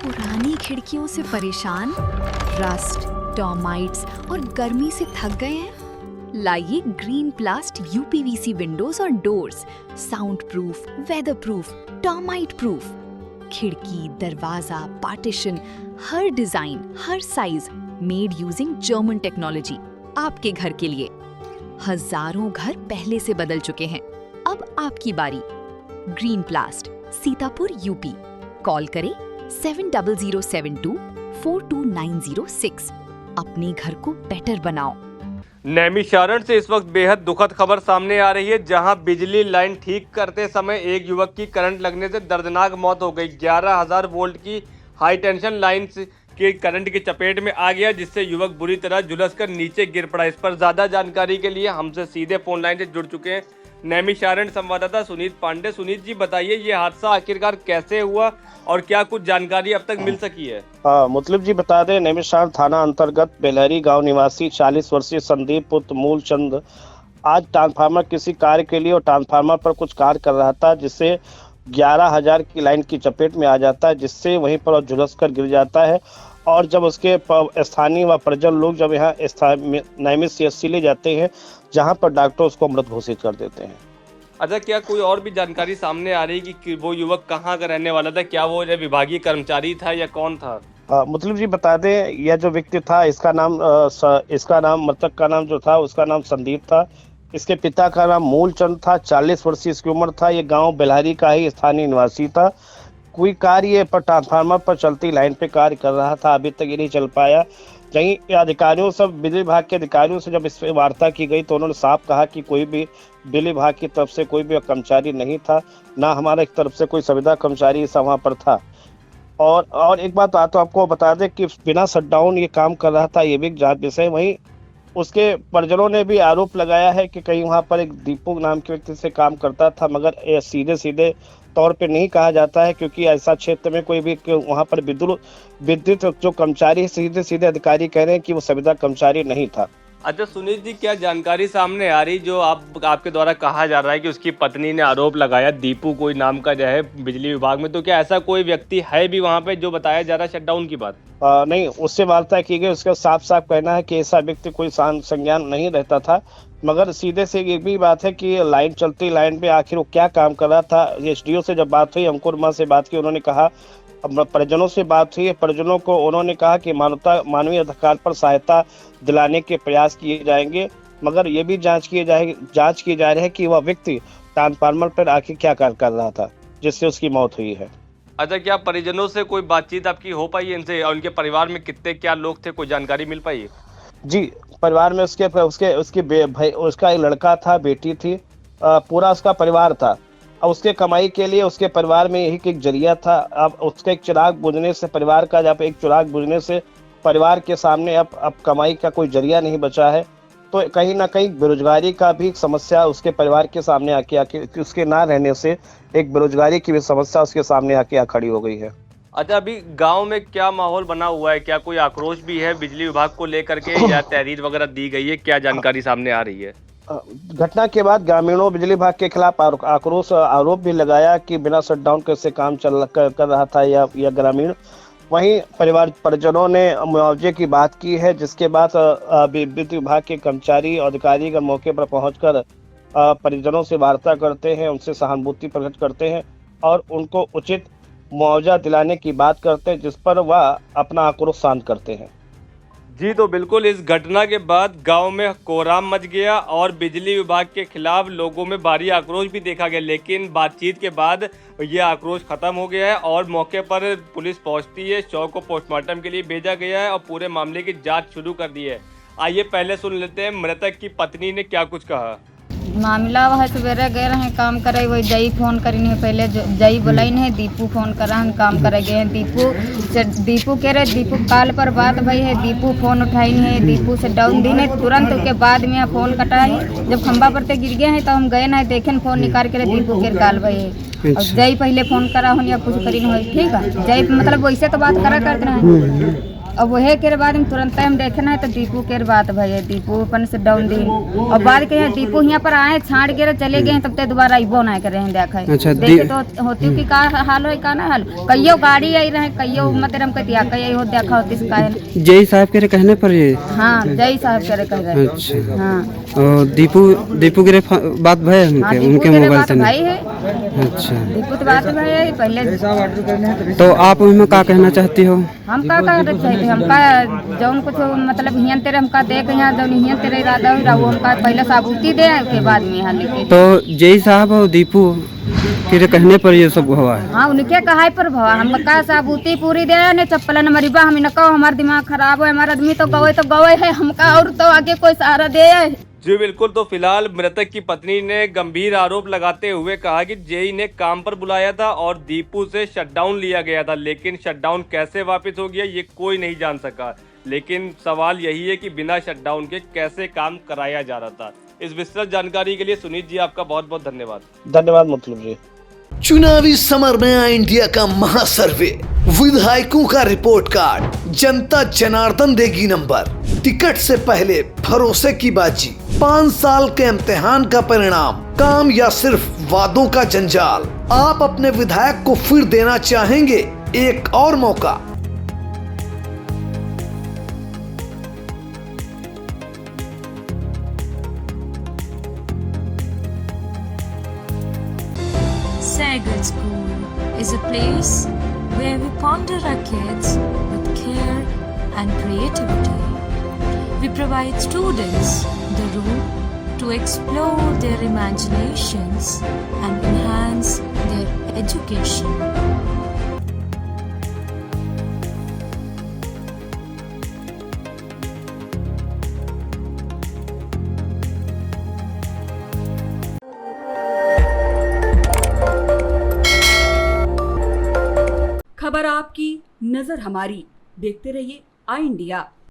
पुरानी खिड़कियों से परेशान, रस्ट, टर्माइट्स और गर्मी से थक गए हैं? लाइए ग्रीन प्लास्ट यूपीवीसी विंडोज और doors, sound proof, weather proof, termite proof. खिड़की, दरवाजा, पार्टीशन, हर डिजाइन, हर size, made using German technology, आपके घर के लिए। हजारों घर पहले से बदल चुके हैं, अब आपकी बारी। Green प्लास्ट, Sitapur, UP. कॉल करें 7072422906। अपने घर को बेटर बनाओ। नैमिषारण से इस वक्त बेहद दुखद खबर सामने आ रही है, जहां बिजली लाइन ठीक करते समय एक युवक की करंट लगने से दर्दनाक मौत हो गई। 11,000 वोल्ट की हाई टेंशन लाइन के करंट की चपेट में आ गया, जिससे युवक बुरी तरह झुलसकर नीचे गिर पड़ा। इस पर ज्यादा जानकारी के लिए हमसे सीधे फोन लाइन से जुड़ चुके हैं नैमिषारण संवाददाता सुनीत पांडे। सुनीत जी, बताइए ये हादसा आखिरकार कैसे हुआ और क्या कुछ जानकारी अब तक मिल सकी है? मुतलिब जी बता दें, नैमिषारण थाना अंतर्गत बेलहरी गांव निवासी 40 वर्षीय संदीप पुत्र मूलचंद आज ट्रांसफार्मर किसी कार्य के लिए और ट्रांसफार्मर पर कुछ कार्य कर रहा था, जिससे 11,000 की लाइन की चपेट में आ जाता है, जिससे वहीं पर झुलस कर गिर जाता है। और जब उसके स्थानीय व परिजन लोग जब यहाँ नैमिष CHC ले जाते हैं, जहाँ पर डॉक्टर उसको मृत घोषित कर देते हैं। अच्छा, क्या कोई और भी जानकारी सामने आ रही कि वो युवक कहाँ का रहने वाला था? क्या वो विभागीय कर्मचारी था या कौन था? मुतलिब जी बता दें, यह जो व्यक्ति था इसका नाम मृतक का नाम जो था उसका नाम संदीप था। इसके पिता का नाम मूलचंद था, 40 वर्षीय इसकी उम्र था। ये गांव बेलहरी का ही स्थानीय निवासी था। कोई कार्य पर ट्रांसफार्मर पर चलती लाइन पे कार्य कर रहा था, अभी तक ये नहीं चल पाया। कहीं अधिकारियों से, बिजली विभाग के अधिकारियों से जब इस पर वार्ता की गई तो उन्होंने साफ कहा कि कोई भी बिजली विभाग की तरफ से कोई भी कर्मचारी नहीं था, ना हमारे तरफ से कोई संविदा कर्मचारी वहाँ पर था। और एक बात तो आपको बता दें कि बिना शटडाउन ये काम कर रहा था, ये भी एक जांच विषय। वहीं उसके परिजनों ने भी आरोप लगाया है कि कहीं वहाँ पर एक दीपू नाम के व्यक्ति से काम करता था, मगर सीधे तौर पे नहीं कहा जाता है, क्योंकि ऐसा क्षेत्र में कोई भी वहाँ पर विद्युत जो कर्मचारी सीधे अधिकारी कह रहे हैं कि वो संविदा कर्मचारी नहीं था। अच्छा सुनीत जी, क्या जानकारी सामने आ रही जो आपके द्वारा कहा जा रहा है कि उसकी पत्नी ने आरोप लगाया, दीपू कोई नाम का जो है बिजली विभाग में, तो क्या ऐसा कोई व्यक्ति है भी वहाँ पे जो बताया जा रहा है शटडाउन की बात? नहीं, उससे वार्ता की गई, उसका साफ कहना है कि ऐसा व्यक्ति कोई संज्ञान नहीं रहता था। मगर सीधे से ये भी बात है कि लाइन चलती लाइन पे आखिर वो क्या काम कर रहा था। SDO से जब बात हुई, अंकुर माँ से बात की, उन्होंने कहा, परिजनों से बात हुई, परिजनों को उन्होंने कहा कि मानवीय अधिकार पर सहायता दिलाने के प्रयास किए जाएंगे, मगर ये भी जांच की जा रही है कि वह व्यक्ति ट्रांसफार्मर पर आखिर क्या कार्य कर रहा था जिससे उसकी मौत हुई है। अच्छा, क्या परिजनों से कोई बातचीत आपकी हो पाई है इनसे, और उनके परिवार में कितने क्या लोग थे, कोई जानकारी मिल पाई है? जी, परिवार में उसका एक लड़का था, बेटी थी, पूरा उसका परिवार था। अब उसके कमाई के लिए उसके परिवार में यही एक जरिया था। अब उसके एक चिराग बुझने से परिवार का, जब एक चिराग बुझने से परिवार के सामने अब कमाई का कोई जरिया नहीं बचा है, तो कहीं ना कहीं बेरोजगारी का भी समस्या उसके परिवार के सामने आके उसके ना रहने से एक बेरोजगारी की भी समस्या उसके सामने आके खड़ी हो गई है। अच्छा, अभी गांव में क्या माहौल बना हुआ है? क्या कोई आक्रोश भी है बिजली विभाग को लेकर के, या तहरीर वगैरह दी गई है? क्या जानकारी सामने आ रही है? घटना के बाद ग्रामीणों बिजली विभाग के खिलाफ आरोप भी लगाया कि बिना शटडाउन कैसे काम कर रहा था या ग्रामीण। वहीं परिजनों ने मुआवजे की बात की है, जिसके बाद विद्युत विभाग के कर्मचारी और अधिकारी का मौके पर पहुंचकर परिजनों से वार्ता करते हैं, उनसे सहानुभूति प्रकट करते हैं और उनको उचित मुआवजा दिलाने की बात करते हैं, जिस पर वह अपना आक्रोश शांत करते हैं। जी, तो बिल्कुल इस घटना के बाद गांव में कोहराम मच गया और बिजली विभाग के खिलाफ लोगों में भारी आक्रोश भी देखा गया, लेकिन बातचीत के बाद ये आक्रोश खत्म हो गया है और मौके पर पुलिस पहुंचती है, शव को पोस्टमार्टम के लिए भेजा गया है और पूरे मामले की जांच शुरू कर दी है। आइए पहले सुन लेते हैं मृतक की पत्नी ने क्या कुछ कहा। मामला वह सवेरे गए रहे काम करे, वही जई फोन करी नहीं, पहले जई बोलाई नहीं, दीपू फोन कर रहा काम करे गए हैं। दीपू कह रहे दीपू कॉल पर बात भई है, दीपू फोन उठाई नहीं है, दीपू से डाउन दी नहीं, तुरंत के बाद में फोन कटाई। जब खंबा पर ते गिर गए हैं तो हम गए ना देखे फोन निकाल के दीपू के कॉल भई है। और जई पहले फोन करा हो या कुछ करी नहीं, ठीक है, जई मतलब वैसे तो बात करा करते हैं। अब वही के बाद में तुरंत हम देखे ना तो दीपू के बात भैया दीपू अपन से डाउन दी और बाद के दीपू यहाँ पर आए छाड़ के चले गए तब ते दोबारा इबो ना करे हैं देखे। अच्छा, देखे तो होती कि का हाल हो का ना हाल कईयो गाड़ी आई रहे कईयो मतलब कतिया कई हो देखा होती से काहे। जय साहब के कहने पर ये। हाँ जय साहब करे कह रहे। अच्छा हाँ और दीपू के बात भय हाँ, उनके मोबाइल से भाई है। अच्छा दीपू तो बात भाई है पहले। तो आप उसमें क्या कहना चाहती हो? हम का चाहते हमका जौन कुछ मतलब हियन तेरे हमका देख यहाँ जौन हियन तेरे इरादा हो रहा हमका पहले साबूती दे के बाद में यहाँ लिखे। तो जय साहब और दीपू के कहने पर ये सब हुआ है? हाँ उनके कहाई पर भवा हम का साबूती पूरी दे ने चप्पल न मरीबा हम न कहो हमारा दिमाग खराब है हमारा आदमी तो गवे है हमका और तो आगे कोई सहारा दे। जी बिल्कुल। तो फिलहाल मृतक की पत्नी ने गंभीर आरोप लगाते हुए कहा कि जेई ने काम पर बुलाया था और दीपू से शटडाउन लिया गया था, लेकिन शटडाउन कैसे वापस हो गया ये कोई नहीं जान सका। लेकिन सवाल यही है कि बिना शटडाउन के कैसे काम कराया जा रहा था। इस विस्तृत जानकारी के लिए सुनीत जी आपका बहुत बहुत धन्यवाद। धन्यवाद मतलब जी। चुनावी समर में आया इंडिया का महासर्वे, विधायकों का रिपोर्ट कार्ड, जनता जनार्दन देगी नंबर, टिकट से पहले भरोसे की बाजी, 5 साल के इम्तिहान का परिणाम, काम या सिर्फ वादों का जंजाल। आप अपने विधायक को फिर देना चाहेंगे एक और मौका? Sagar School is a place where we ponder our kids with care and creativity. We provide students the room to explore their imaginations and enhance their education. खबर आपकी, नजर हमारी। देखते रहिए आई इंडिया।